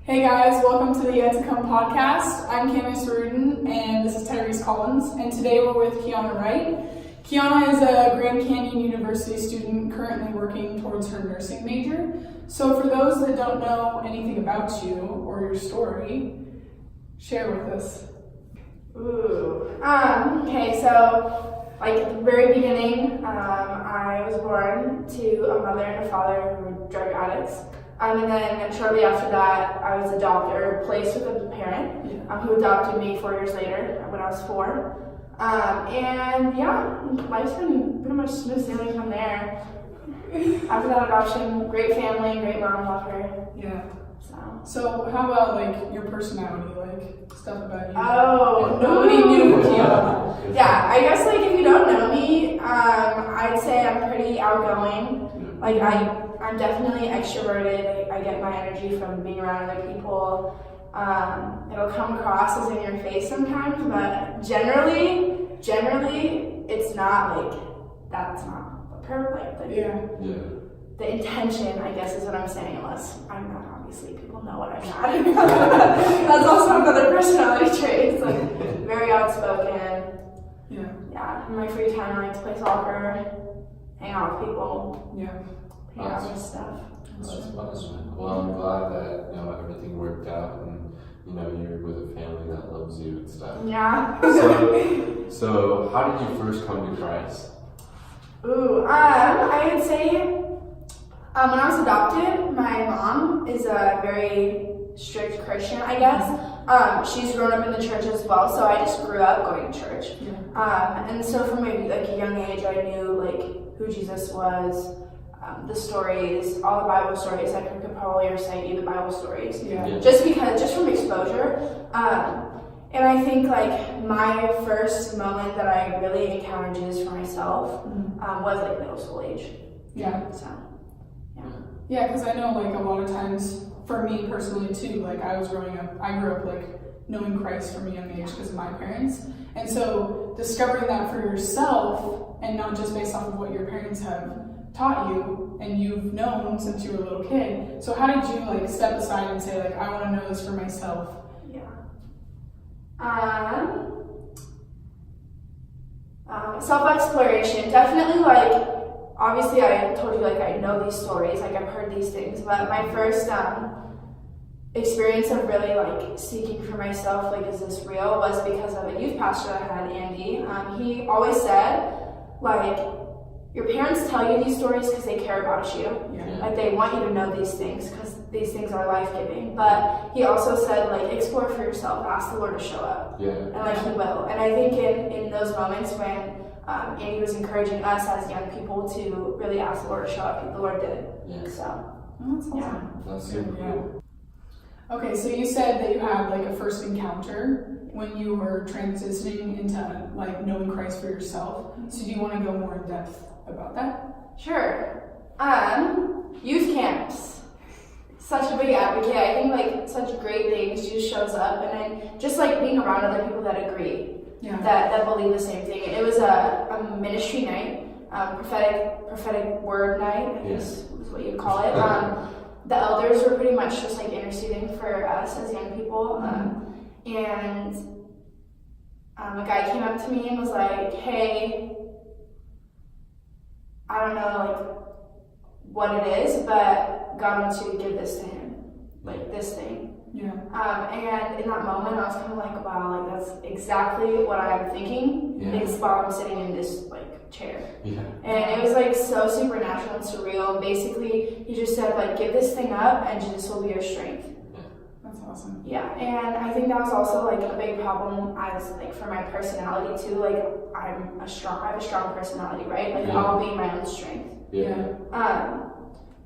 Hey guys, welcome to the Yet to Come podcast. I'm Kiana Wright and this is Tyrese Collins, and today we're with Kiana Wright. Kiana is a Grand Canyon University student currently working towards her nursing major. So for those that don't know anything about you or your story, share with us. Okay, so at the very beginning, I was born to a mother and a father who were drug addicts. And then shortly after that, I was adopted or placed with a parent who adopted me 4 years later when I was 4. Life's been pretty much smooth sailing from there. After that adoption, great family, great mom, love her. Yeah. So how about your personality, stuff about you? Oh, nobody knew Kiana. Yeah, I guess if you don't know me, I'd say I'm pretty outgoing. I'm definitely extroverted. I get my energy from being around other people. It'll come across as in your face sometimes, but generally, it's not that's not perfect. The intention, I guess, is what I'm saying, unless I'm not, obviously, people know what I'm not. That's also another personality trait. It's very outspoken. Yeah, in my free time, I like to play soccer, hang out with people. Stuff. That's fun. Well, I'm glad that everything worked out, and you're with a family that loves you and stuff. Yeah. So how did you first come to Christ? I would say when I was adopted, my mom is a very strict Christian, I guess. She's grown up in the church as well, so I just grew up going to church. And so from a young age, I knew who Jesus was. The stories, all the Bible stories. I could probably recite you the Bible stories. Just from exposure. And I think my first moment that I really encountered Jesus for myself was middle school age. Because I know a lot of times for me personally too, I grew up knowing Christ from a young age because of my parents. And so discovering that for yourself and not just based off of what your parents have taught you and you've known since you were a little kid. So how did you step aside and say I want to know this for myself? Self-exploration, definitely obviously I told you I know these stories, I've heard these things, but my first experience of really seeking for myself, is this real, was because of a youth pastor I had, Andy. He always said your parents tell you these stories because they care about you. They want you to know these things because these things are life-giving. But he also said, explore for yourself, ask the Lord to show up. And he will. And I think in those moments when Andy was encouraging us as young people to really ask the Lord to show up, the Lord did. So, that's awesome. That's super cool. Okay, so you said that you had a first encounter when you were transitioning into knowing Christ for yourself. So do you want to go more in depth about that? Sure. Youth camps. Such a big advocate. I think such great things just shows up, and then just being around other people that agree, that believe the same thing. And it was a ministry night, prophetic word night, I guess is what you'd call it. The elders were pretty much just interceding for us as young people, and a guy came up to me and was hey, I don't know what it is, but God wants you to give this to him, this thing. And in that moment, I was kind of wow, that's exactly what I'm thinking. It's while I'm sitting in this chair. And it was so supernatural and surreal. And basically, he just said give this thing up, and Jesus will be your strength. That's awesome. And I think that was also a big problem as for my personality too. I have a strong personality, right? I'll be my own strength.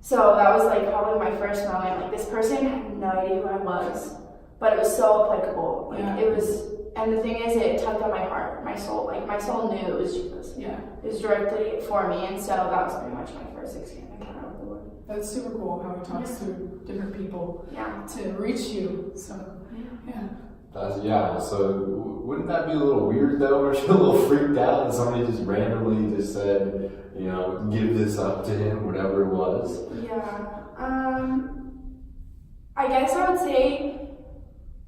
So that was probably my first moment. This person had no idea who I was, but it was so applicable. It was, and the thing is, it tugged on my heart, my soul. My soul knew it was Jesus. It was directly for me, and so that was pretty much my first encounter with the Lord. That's super cool how he talks to different people to reach you. So So wouldn't that be a little weird though? Weren't you a little freaked out and somebody just randomly just said, give this up to him, whatever it was? I guess I would say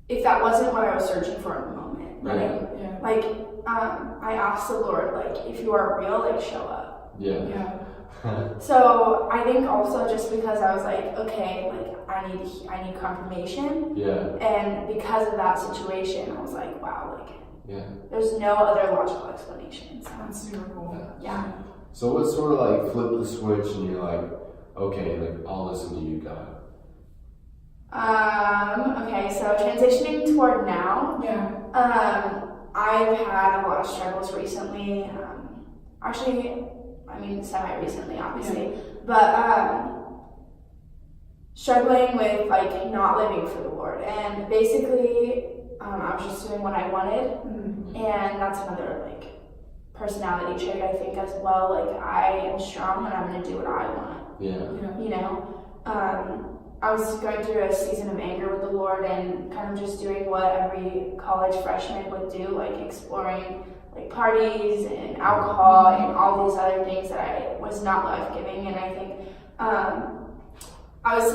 if that wasn't what I was searching for in the moment, right? Yeah. Like, I asked the Lord, like, if you are real, like, show up. Yeah. Yeah. So I think also just because I was like, okay, like, I need confirmation. Yeah. And because of that situation, I was like, wow, like, Yeah. there's no other logical explanation. So, That's super cool. yeah. So what sort of like flip the switch and you're like, okay, like I'll listen to you, God. Okay, so transitioning toward now, Yeah. I've had a lot of struggles recently. Actually, I mean, semi-recently, obviously, but struggling with like not living for the Lord, and basically, I was just doing what I wanted, and that's another like personality trait I think as well. Like I am strong, and I'm gonna do what I want. Yeah. You know, I was going through a season of anger with the Lord and kind of just doing what every college freshman would do, like exploring like parties and alcohol and all these other things that I was not life-giving. And I think I was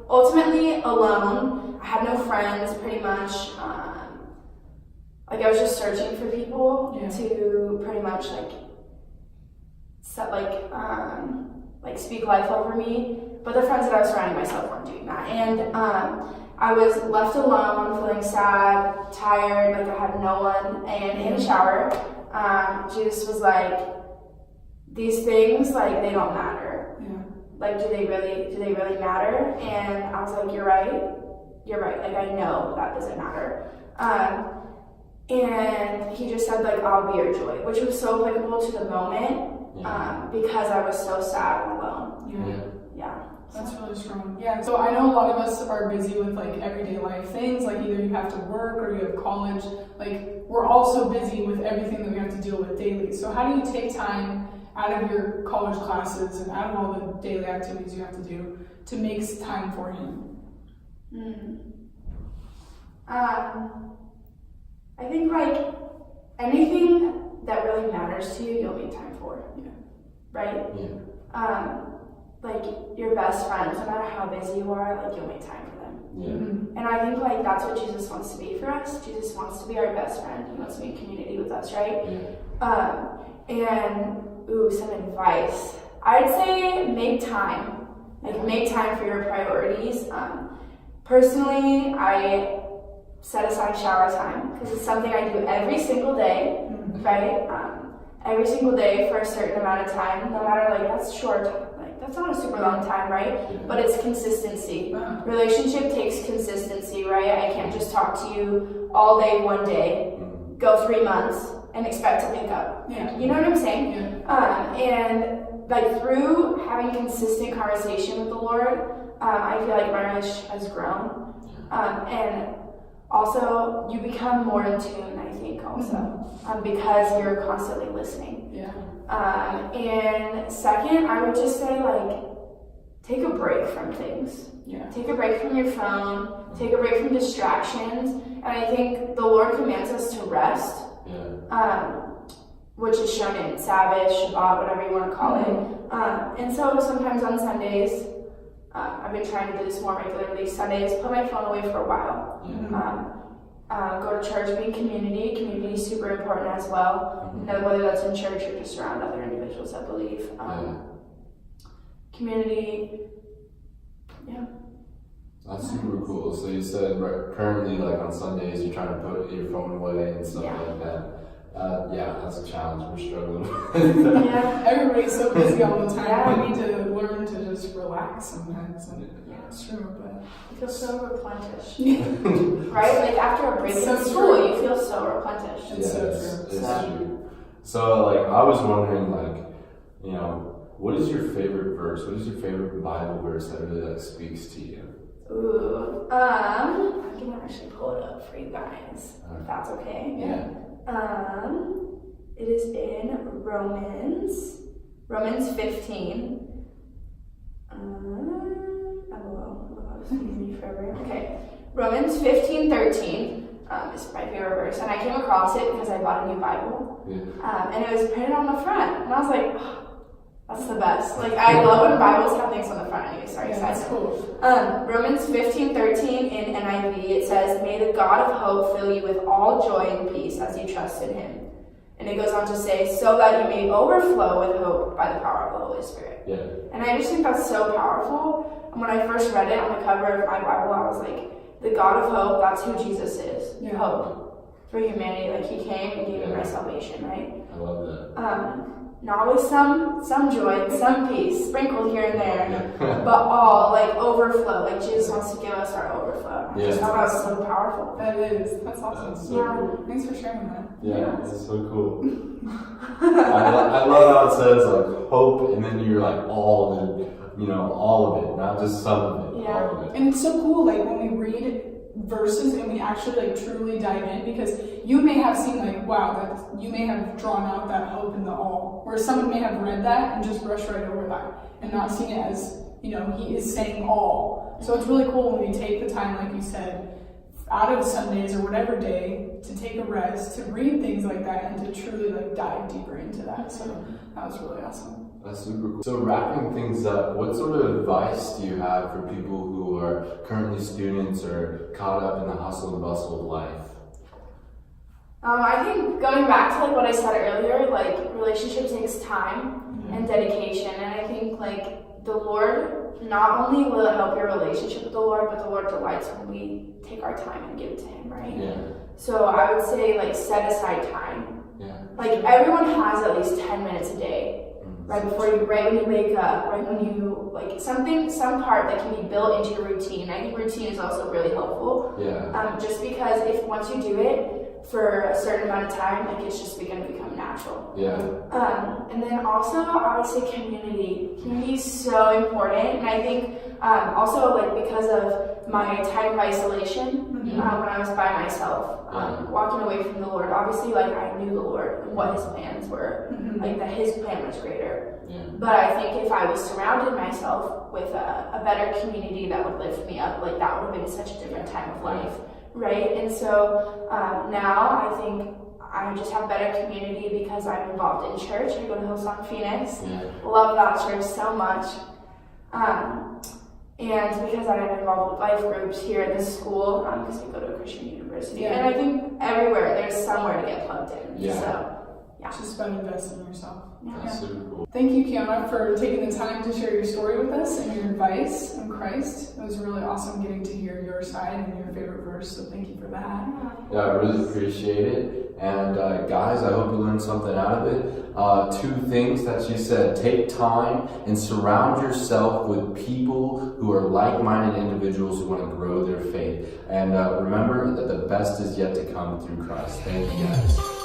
ultimately alone. I had no friends pretty much. Like I was just searching for people to pretty much like set like speak life over me. But the friends that I was surrounding myself weren't doing that. And I was left alone, feeling sad, tired, like I had no one. And in the shower, Jesus was like, these things, like, they don't matter. Yeah. Like, do they really matter? And I was like, you're right. Like, I know that doesn't matter. And he just said, like, I'll be your joy, which was so applicable to the moment because I was so sad and alone. Yeah. That's really strong. Yeah, so I know a lot of us are busy with like everyday life things, like either you have to work or you have college. Like we're all so busy with everything that we have to deal with daily. So how do you take time out of your college classes and out of all the daily activities you have to do to make time for him? I think like anything that really matters to you, you'll make time for. Yeah. Right? Yeah. Like your best friends, no matter how busy you are, like you'll make time for them. Yeah. And I think like that's what Jesus wants to be for us. Jesus wants to be our best friend. He wants to be in community with us, right? And some advice. I'd say make time. Like make time for your priorities. Personally, I set aside shower time because it's something I do every single day, right? Every single day for a certain amount of time, no matter like that's short. That's not a super long time, right? But it's consistency. Relationship takes consistency, right? I can't just talk to you all day one day, go 3 months, and expect to pick up. Yeah. You know what I'm saying? And like through having consistent conversation with the Lord, I feel like my relationship has grown. And also you become more in tune, I think, also, because you're constantly listening. Yeah. And second, I would just say like, take a break from things. Yeah. Take a break from your phone, take a break from distractions. And I think the Lord commands us to rest, which is shown in Sabbath, Shabbat, whatever you want to call it. And so sometimes on Sundays, I've been trying to do this more regularly. Sundays, put my phone away for a while. Go to church, be in community. Community is super important as well. Whether that's in church or just around other individuals that believe. Community, That's super cool. So you said currently, like on Sundays, you're trying to put your phone away and stuff like that. That's a challenge. We're struggling with that. Everybody's so busy all the time. We need to learn to just relax sometimes. And it's true, but you feel so replenished. Right? Like after a break in school, you feel so replenished. It's so true. It's true. So like I was wondering, like, you know, what is your favorite verse? What is your favorite Bible verse that really like speaks to you? Ooh, I'm gonna actually pull it up for you guys, if that's okay. Yeah. It is in Romans 15. Okay, Romans 15:13 is my favorite verse, and I came across it because I bought a new Bible, and it was printed on the front, and I was like, oh, That's the best. Like, I love when Bibles have things on the front anyway. Sorry, Yeah, that's cool. Romans 15:13 in NIV, it says, "May the God of hope fill you with all joy and peace as you trust in him." And it goes on to say, "so that you may overflow with hope by the power of the Holy Spirit." Yeah. And I just think that's so powerful. And when I first read it on the cover of my Bible, I was like, the God of hope, that's who Jesus is. Yeah. Hope for humanity. Like, he came and gave me my salvation, right? I love that. Not with some joy and some peace, sprinkled here and there, Yeah. but all, like, overflow. Like, Jesus wants to give us our overflow. I Yeah. just thought that was so powerful. That is. That's awesome. That's so Yeah. cool. Thanks for sharing that. Yeah, that's so cool. I love how it says like hope, and then you're like all of it, all of it, not just some of it, Yeah. all of it. And it's so cool, like when we read verses and we actually like truly dive in, because you may have seen like, wow, that you may have drawn out that hope in the all, where someone may have read that and just brushed right over that and not seen it as, he is saying all. So it's really cool when we take the time, like you said, out of Sundays or whatever day, to take a rest, to read things like that, and to truly like dive deeper into that. So that was really awesome. That's super cool. So wrapping things up, what sort of advice do you have for people who are currently students or caught up in the hustle and bustle of life? I think going back to like what I said earlier, like relationship takes time and dedication, and I think like the Lord, not only will it help your relationship with the Lord, but the Lord delights when we take our time and give it to him, right? Yeah. So I would say like set aside time. Yeah. Like everyone has at least 10 minutes a day. Right when you wake up, right when you, like some part that can be built into your routine. I think routine is also really helpful. Yeah. Just because if once you do it for a certain amount of time, like it's just going to become natural. Yeah. And then also I would say community. Community is so important, and I think also like because of my time of isolation, when I was by myself, walking away from the Lord. Obviously, like I knew the Lord and what his plans were, like that his plan was greater. Yeah. But I think if I was surrounded myself with a better community that would lift me up, like that would have been such a different time of life, right? And so now I think I just have better community because I'm involved in church. I go to Hillsong Phoenix. Yeah. Love that church so much. And because I'm involved with life groups here at this school, because we go to a Christian university. Yeah. And I think everywhere there's somewhere to get plugged in. Yeah. So, yeah. It's just about investing in yourself. That's super cool. Thank you, Kiana, for taking the time to share your story with us and your advice on Christ. It was really awesome getting to hear your side and your favorite verse, so thank you for that. Yeah, I really appreciate it. And guys, I hope you learned something out of it. 2 things that she said: take time and surround yourself with people who are like-minded individuals who want to grow their faith. And remember that the best is yet to come through Christ. Thank you, guys.